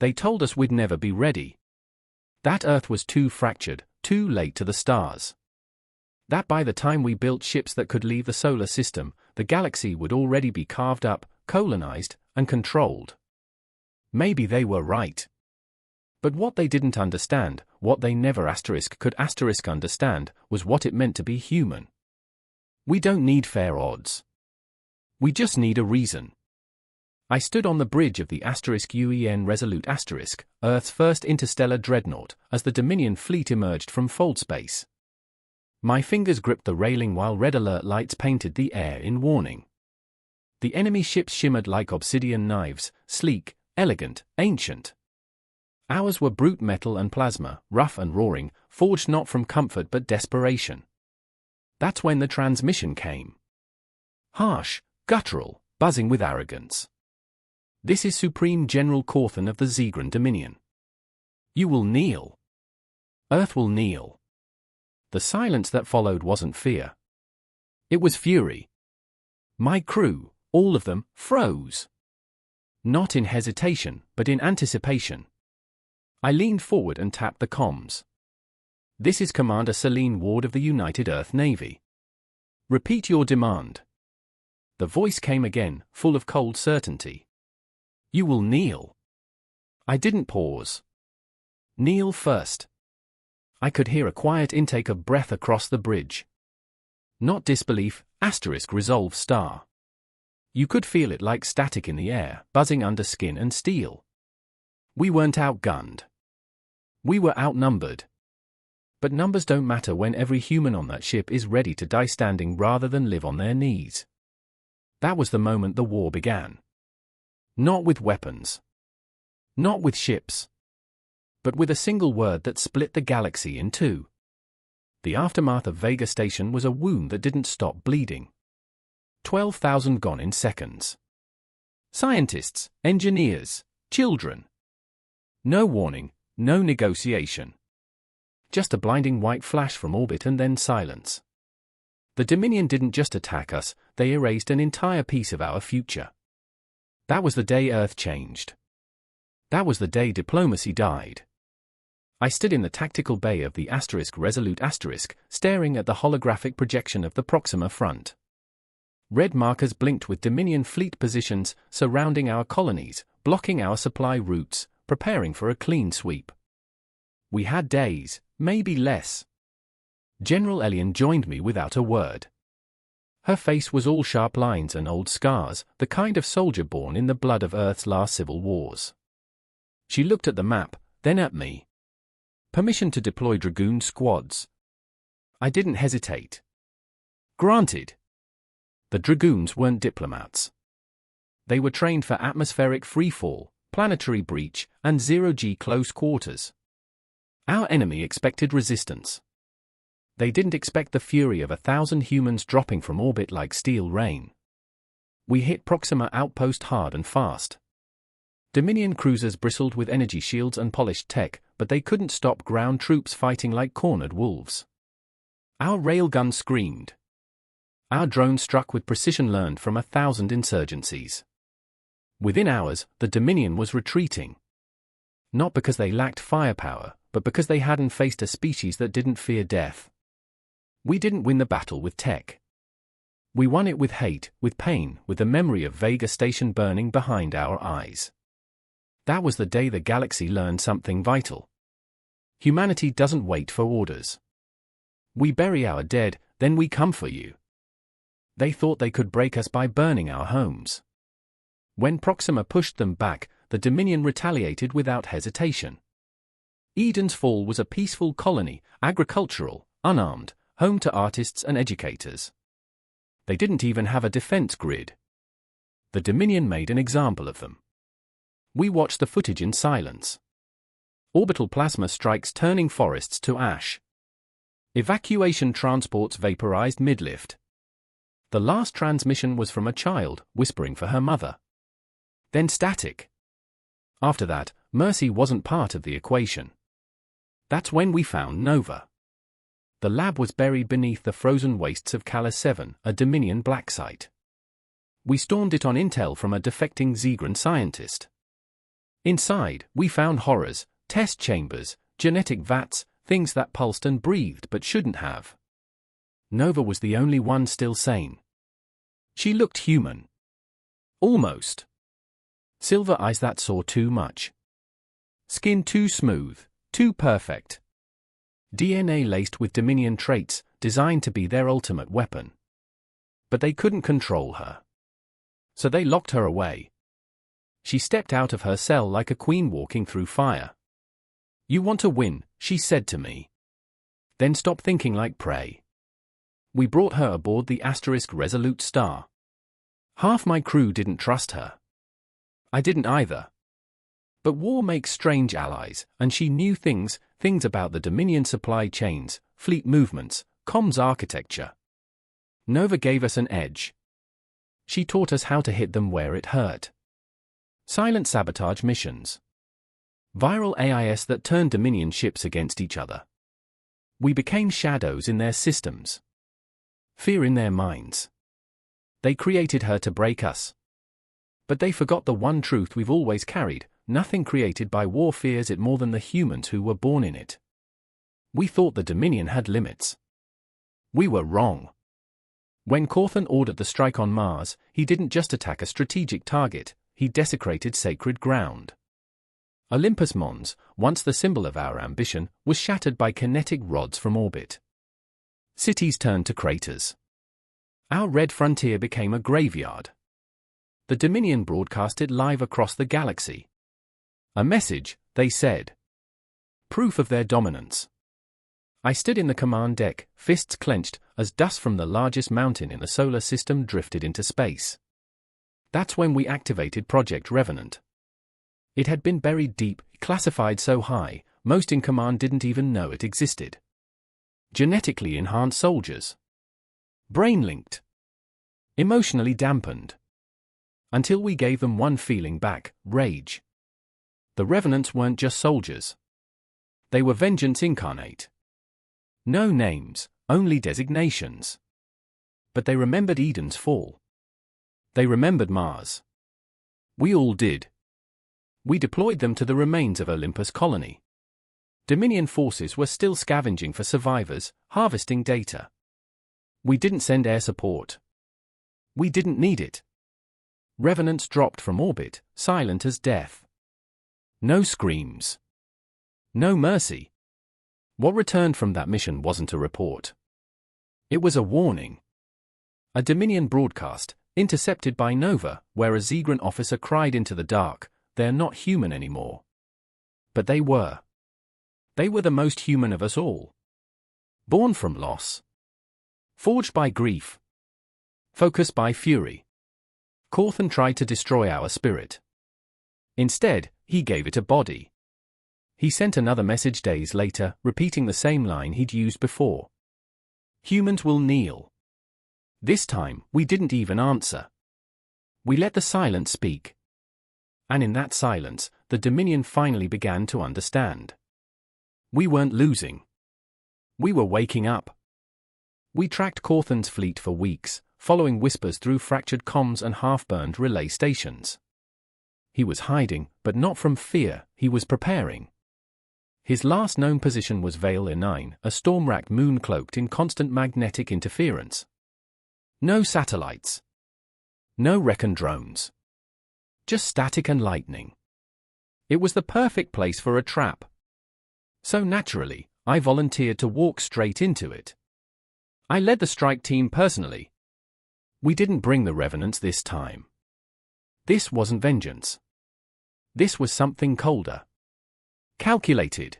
They told us we'd never be ready. That Earth was too fractured, too late to the stars. That by the time we built ships that could leave the solar system, the galaxy would already be carved up, colonized, and controlled. Maybe they were right. But what they didn't understand, what they never could understand, was what it meant to be human. We don't need fair odds. We just need a reason. I stood on the bridge of the *UN Resolute*, Earth's first interstellar dreadnought, as the Dominion fleet emerged from fold space. My fingers gripped the railing while red alert lights painted the air in warning. The enemy ships shimmered like obsidian knives, sleek, elegant, ancient. Ours were brute metal and plasma, rough and roaring, forged not from comfort but desperation. That's when the transmission came. Harsh, guttural, buzzing with arrogance. This is Supreme General Corthan of the Zegran Dominion. You will kneel. Earth will kneel. The silence that followed wasn't fear. It was fury. My crew, all of them, froze. Not in hesitation, but in anticipation. I leaned forward and tapped the comms. This is Commander Selene Ward of the United Earth Navy. Repeat your demand. The voice came again, full of cold certainty. You will kneel. I didn't pause. Kneel first. I could hear a quiet intake of breath across the bridge. Not disbelief, *resolve star. You could feel it like static in the air, buzzing under skin and steel. We weren't outgunned. We were outnumbered. But numbers don't matter when every human on that ship is ready to die standing rather than live on their knees. That was the moment the war began. Not with weapons. Not with ships. But with a single word that split the galaxy in two. The aftermath of Vega Station was a wound that didn't stop bleeding. 12,000 gone in seconds. Scientists, engineers, children. No warning, no negotiation. Just a blinding white flash from orbit and then silence. The Dominion didn't just attack us, they erased an entire piece of our future. That was the day Earth changed. That was the day diplomacy died. I stood in the tactical bay of the *Resolute*, staring at the holographic projection of the Proxima front. Red markers blinked with Dominion fleet positions surrounding our colonies, blocking our supply routes, preparing for a clean sweep. We had days, maybe less. General Elian joined me without a word. Her face was all sharp lines and old scars, the kind of soldier born in the blood of Earth's last civil wars. She looked at the map, then at me. Permission to deploy Dragoon squads. I didn't hesitate. Granted. The Dragoons weren't diplomats. They were trained for atmospheric freefall, planetary breach, and zero-G close quarters. Our enemy expected resistance. They didn't expect the fury of 1,000 humans dropping from orbit like steel rain. We hit Proxima outpost hard and fast. Dominion cruisers bristled with energy shields and polished tech, but they couldn't stop ground troops fighting like cornered wolves. Our railgun screamed. Our drone struck with precision learned from 1,000 insurgencies. Within hours, the Dominion was retreating. Not because they lacked firepower, but because they hadn't faced a species that didn't fear death. We didn't win the battle with tech. We won it with hate, with pain, with the memory of Vega Station burning behind our eyes. That was the day the galaxy learned something vital. Humanity doesn't wait for orders. We bury our dead, then we come for you. They thought they could break us by burning our homes. When Proxima pushed them back, the Dominion retaliated without hesitation. Eden's Fall was a peaceful colony, agricultural, unarmed, home to artists and educators. They didn't even have a defense grid. The Dominion made an example of them. We watched the footage in silence. Orbital plasma strikes turning forests to ash. Evacuation transports vaporized mid-lift. The last transmission was from a child, whispering for her mother. Then static. After that, mercy wasn't part of the equation. That's when we found Nova. The lab was buried beneath the frozen wastes of Cala 7, a Dominion black site. We stormed it on intel from a defecting Zegran scientist. Inside, we found horrors, test chambers, genetic vats, things that pulsed and breathed but shouldn't have. Nova was the only one still sane. She looked human. Almost. Silver eyes that saw too much. Skin too smooth, too perfect. DNA laced with Dominion traits, designed to be their ultimate weapon. But they couldn't control her. So they locked her away. She stepped out of her cell like a queen walking through fire. "You want to win," she said to me. "Then stop thinking like prey." We brought her aboard the * Resolute Star. Half my crew didn't trust her. I didn't either. But war makes strange allies, and she knew things about the Dominion supply chains, fleet movements, comms architecture. Nova gave us an edge. She taught us how to hit them where it hurt. Silent sabotage missions. Viral AIS that turned Dominion ships against each other. We became shadows in their systems. Fear in their minds. They created her to break us. But they forgot the one truth we've always carried: nothing created by war fears it more than the humans who were born in it. We thought the Dominion had limits. We were wrong. When Corthan ordered the strike on Mars, he didn't just attack a strategic target, he desecrated sacred ground. Olympus Mons, once the symbol of our ambition, was shattered by kinetic rods from orbit. Cities turned to craters. Our red frontier became a graveyard. The Dominion broadcasted live across the galaxy. A message, they said. Proof of their dominance. I stood in the command deck, fists clenched, as dust from the largest mountain in the solar system drifted into space. That's when we activated Project Revenant. It had been buried deep, classified so high, most in command didn't even know it existed. Genetically enhanced soldiers. Brain-linked. Emotionally dampened. Until we gave them one feeling back: rage. The Revenants weren't just soldiers. They were vengeance incarnate. No names, only designations. But they remembered Eden's fall. They remembered Mars. We all did. We deployed them to the remains of Olympus colony. Dominion forces were still scavenging for survivors, harvesting data. We didn't send air support. We didn't need it. Revenants dropped from orbit, silent as death. No screams. No mercy. What returned from that mission wasn't a report. It was a warning. A Dominion broadcast, intercepted by Nova, where a Zegran officer cried into the dark, "They're not human anymore." But they were. They were the most human of us all. Born from loss. Forged by grief. Focused by fury. Corthan tried to destroy our spirit. Instead, he gave it a body. He sent another message days later, repeating the same line he'd used before. Humans will kneel. This time, we didn't even answer. We let the silence speak. And in that silence, the Dominion finally began to understand. We weren't losing. We were waking up. We tracked Corthan's fleet for weeks, following whispers through fractured comms and half-burned relay stations. He was hiding, but not from fear, he was preparing. His last known position was Vale E9, a storm-racked moon cloaked in constant magnetic interference. No satellites. No recon drones. Just static and lightning. It was the perfect place for a trap. So naturally, I volunteered to walk straight into it. I led the strike team personally. We didn't bring the Revenants this time. This wasn't vengeance. This was something colder. Calculated.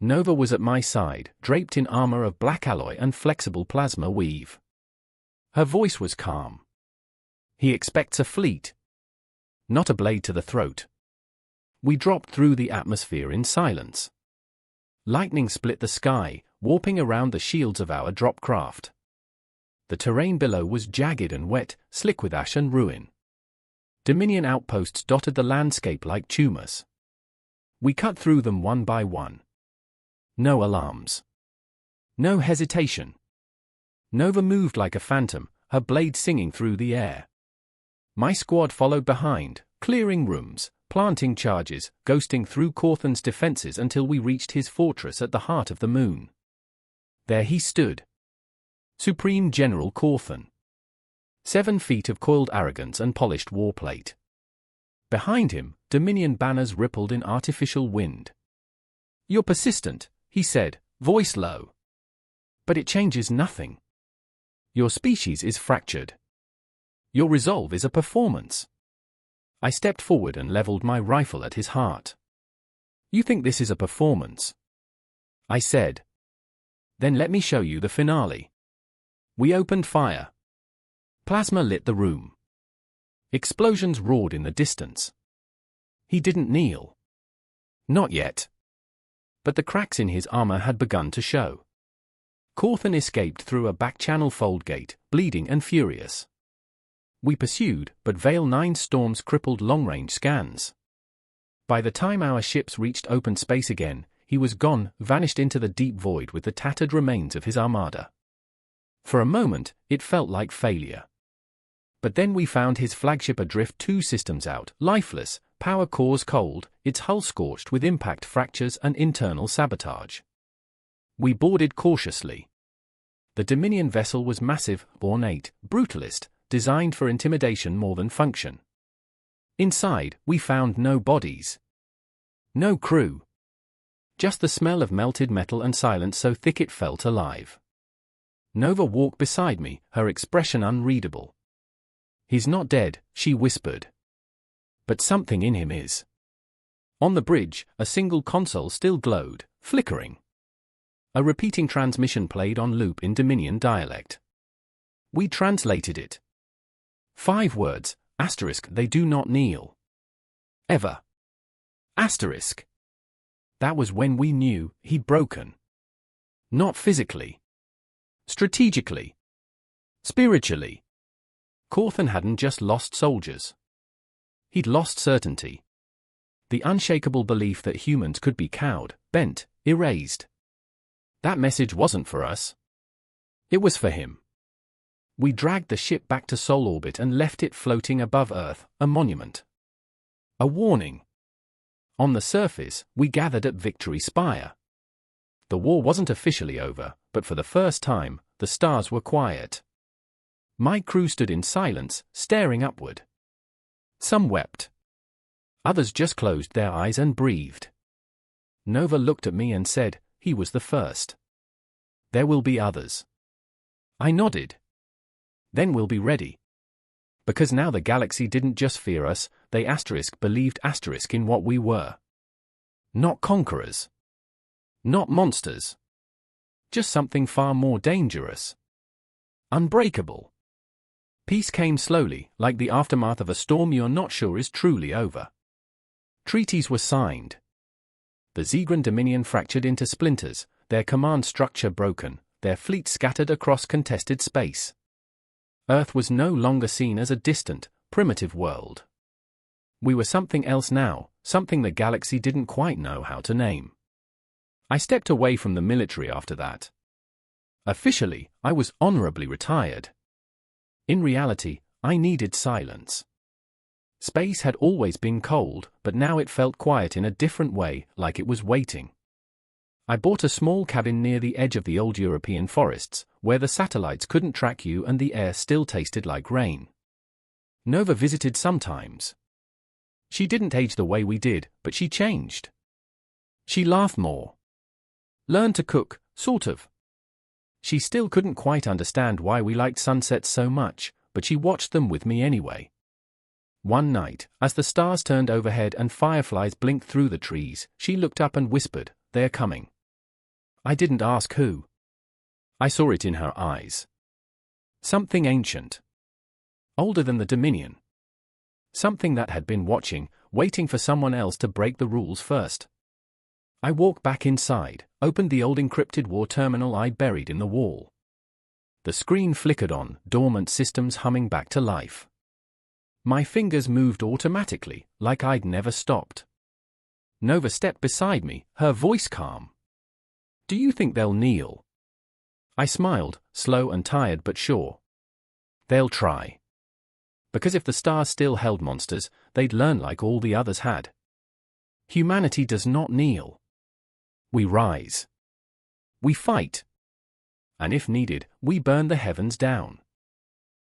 Nova was at my side, draped in armor of black alloy and flexible plasma weave. Her voice was calm. He expects a fleet. Not a blade to the throat. We dropped through the atmosphere in silence. Lightning split the sky, warping around the shields of our drop craft. The terrain below was jagged and wet, slick with ash and ruin. Dominion outposts dotted the landscape like tumors. We cut through them one by one. No alarms. No hesitation. Nova moved like a phantom, her blade singing through the air. My squad followed behind, clearing rooms, planting charges, ghosting through Cawthon's defenses until we reached his fortress at the heart of the moon. There he stood. Supreme General Cawthon. 7 feet of coiled arrogance and polished warplate. Behind him, Dominion banners rippled in artificial wind. "You're persistent," he said, voice low. "But it changes nothing. Your species is fractured. Your resolve is a performance." I stepped forward and leveled my rifle at his heart. "You think this is a performance?" I said. "Then let me show you the finale." We opened fire. Plasma lit the room. Explosions roared in the distance. He didn't kneel. Not yet. But the cracks in his armor had begun to show. Cawthon escaped through a back-channel fold gate, bleeding and furious. We pursued, but Veil 9's storms crippled long-range scans. By the time our ships reached open space again, he was gone, vanished into the deep void with the tattered remains of his armada. For a moment, it felt like failure. But then we found his flagship adrift 2 systems out, lifeless, power cores cold, its hull scorched with impact fractures and internal sabotage. We boarded cautiously. The Dominion vessel was massive, ornate, brutalist, designed for intimidation more than function. Inside, we found no bodies. No crew. Just the smell of melted metal and silence so thick it felt alive. Nova walked beside me, her expression unreadable. "He's not dead," she whispered. "But something in him is." On the bridge, a single console still glowed, flickering. A repeating transmission played on loop in Dominion dialect. We translated it. 5 words, asterisk, "They do not kneel. Ever. Asterisk." That was when we knew he'd broken. Not physically. Strategically. Spiritually. Cawthon hadn't just lost soldiers. He'd lost certainty. The unshakable belief that humans could be cowed, bent, erased. That message wasn't for us. It was for him. We dragged the ship back to Sol orbit and left it floating above Earth, a monument. A warning. On the surface, we gathered at Victory Spire. The war wasn't officially over, but for the first time, the stars were quiet. My crew stood in silence, staring upward. Some wept. Others just closed their eyes and breathed. Nova looked at me and said, "He was the first. There will be others." I nodded. "Then we'll be ready." Because now the galaxy didn't just fear us, they believed in what we were. Not conquerors. Not monsters. Just something far more dangerous. Unbreakable. Peace came slowly, like the aftermath of a storm you're not sure is truly over. Treaties were signed. The Zegran Dominion fractured into splinters, their command structure broken, their fleet scattered across contested space. Earth was no longer seen as a distant, primitive world. We were something else now, something the galaxy didn't quite know how to name. I stepped away from the military after that. Officially, I was honorably retired. In reality, I needed silence. Space had always been cold, but now it felt quiet in a different way, like it was waiting. I bought a small cabin near the edge of the old European forests, where the satellites couldn't track you and the air still tasted like rain. Nova visited sometimes. She didn't age the way we did, but she changed. She laughed more. Learned to cook, sort of. She still couldn't quite understand why we liked sunsets so much, but she watched them with me anyway. One night, as the stars turned overhead and fireflies blinked through the trees, she looked up and whispered, "They're coming." I didn't ask who. I saw it in her eyes. Something ancient. Older than the Dominion. Something that had been watching, waiting for someone else to break the rules first. I walked back inside, opened the old encrypted war terminal I'd buried in the wall. The screen flickered on, dormant systems humming back to life. My fingers moved automatically, like I'd never stopped. Nova stepped beside me, her voice calm. "Do you think they'll kneel?" I smiled, slow and tired but sure. "They'll try. Because if the stars still held monsters, they'd learn like all the others had. Humanity does not kneel. We rise. We fight. And if needed, we burn the heavens down.